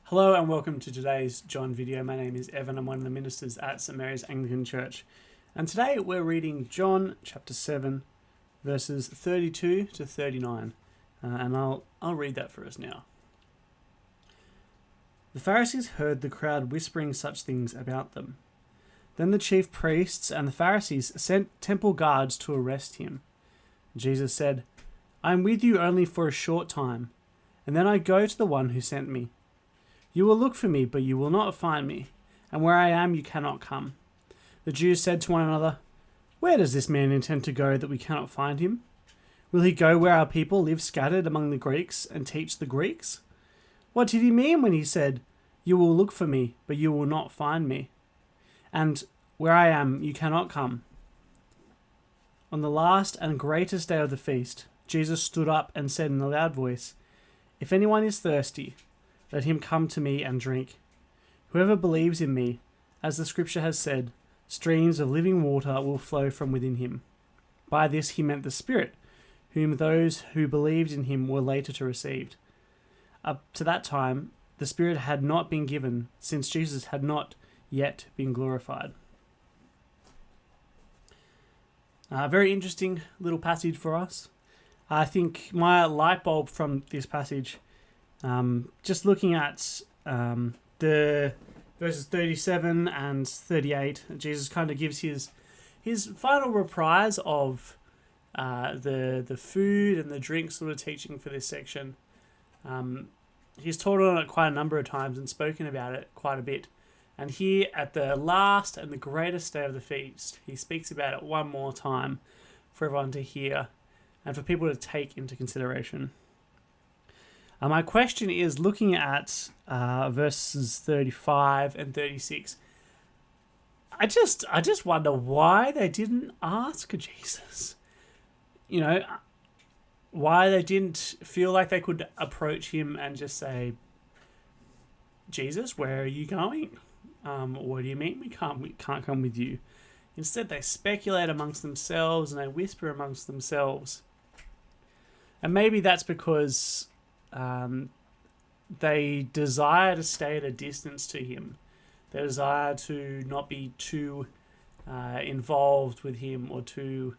Hello and welcome to today's John video. My name is Evan. I'm one of the ministers at St Mary's Anglican Church. And today we're reading John chapter 7, verses 32 to 39. And I'll read that for us now. The Pharisees heard the crowd whispering such things about them. Then the chief priests and the Pharisees sent temple guards to arrest him. Jesus said, "I am with you only for a short time, and then I go to the one who sent me. You will look for me, but you will not find me, and where I am you cannot come." The Jews said to one another, "Where does this man intend to go that we cannot find him? Will he go where our people live scattered among the Greeks and teach the Greeks? What did he mean when he said, 'You will look for me, but you will not find me'? And where I am you cannot come?" On the last and greatest day of the feast, Jesus stood up and said in a loud voice, "If anyone is thirsty, let him come to me and drink. Whoever believes in me, as the scripture has said, streams of living water will flow from within him." By this he meant the Spirit, whom those who believed in him were later to receive. Up to that time, the Spirit had not been given, since Jesus had not yet been glorified. A very interesting little passage for us. I think my light bulb from this passage, just looking at the verses 37 and 38, Jesus kind of gives his final reprise of the food and the drink sort of teaching for this section. He's taught on it quite a number of times and spoken about it quite a bit. And here at the last and the greatest day of the feast, he speaks about it one more time for everyone to hear and for people to take into consideration. My question is, looking at verses 35 and 36, I just wonder why they didn't ask Jesus. You know, why they didn't feel like they could approach him and just say, "Jesus, where are you going? What do you mean we can't come with you?" Instead, they speculate amongst themselves and they whisper amongst themselves. And maybe that's because they desire to stay at a distance to him. They desire to not be too involved with him or too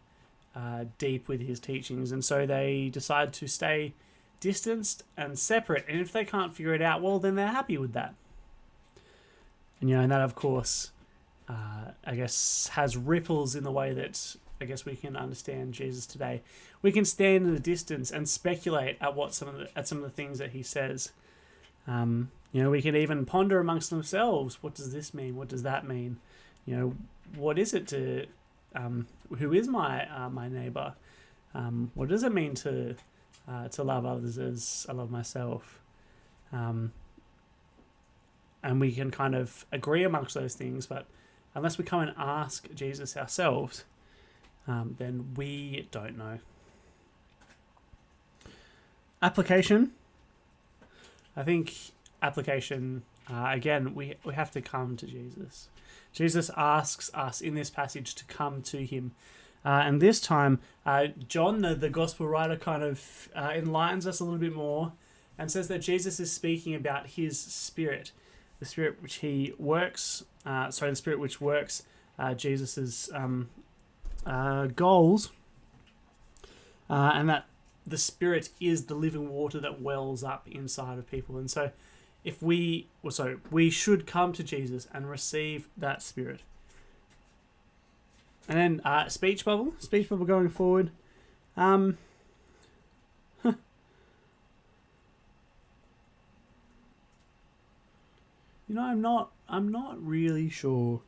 deep with his teachings. And so they decide to stay distanced and separate. And if they can't figure it out, well, then they're happy with that. And, and that, of course, I guess, has ripples in the way that I guess we can understand Jesus today. We can stand in the distance and speculate at some of the things that he says. We can even ponder amongst themselves. What does this mean? What does that mean? What is it to? Who is my neighbor? What does it mean to love others as I love myself? And we can kind of agree amongst those things, but unless we come and ask Jesus ourselves, then we don't know. Application. I think application, again, we have to come to Jesus. Jesus asks us in this passage to come to him. And this time, John, the gospel writer, kind of enlightens us a little bit more and says that Jesus is speaking about his Spirit, the Spirit which he works, the Spirit which works Jesus's goals, and that the Spirit is the living water that wells up inside of people. And so we should come to Jesus and receive that Spirit. And then speech bubble going forward. I'm not really sure.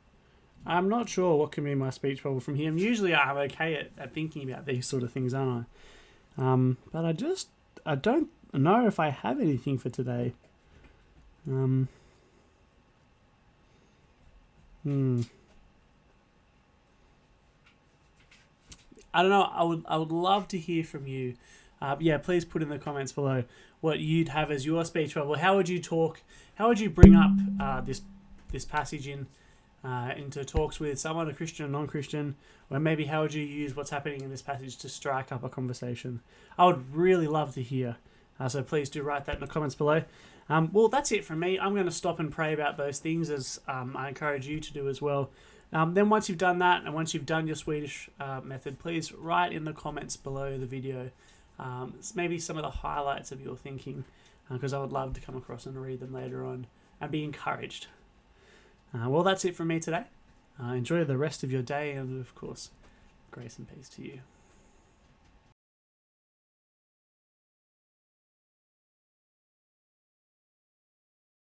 I'm not sure what can be my speech bubble from here. Usually I'm okay at thinking about these sort of things, aren't I? But I don't know if I have anything for today. I don't know. I would love to hear from you. Please put in the comments below what you'd have as your speech bubble. How would you talk? How would you bring up this passage into talks with someone, a Christian or non-Christian? Or maybe how would you use what's happening in this passage to strike up a conversation? I would really love to hear So please do write that in the comments below. Well, that's it from me. I'm going to stop and pray about those things, as I encourage you to do as well. Then once you've done that, and once you've done your Swedish method, please write in the comments below the video maybe some of the highlights of your thinking, because I would love to come across and read them later on and be encouraged. Well, that's it from me today. Enjoy the rest of your day, and of course, grace and peace to you.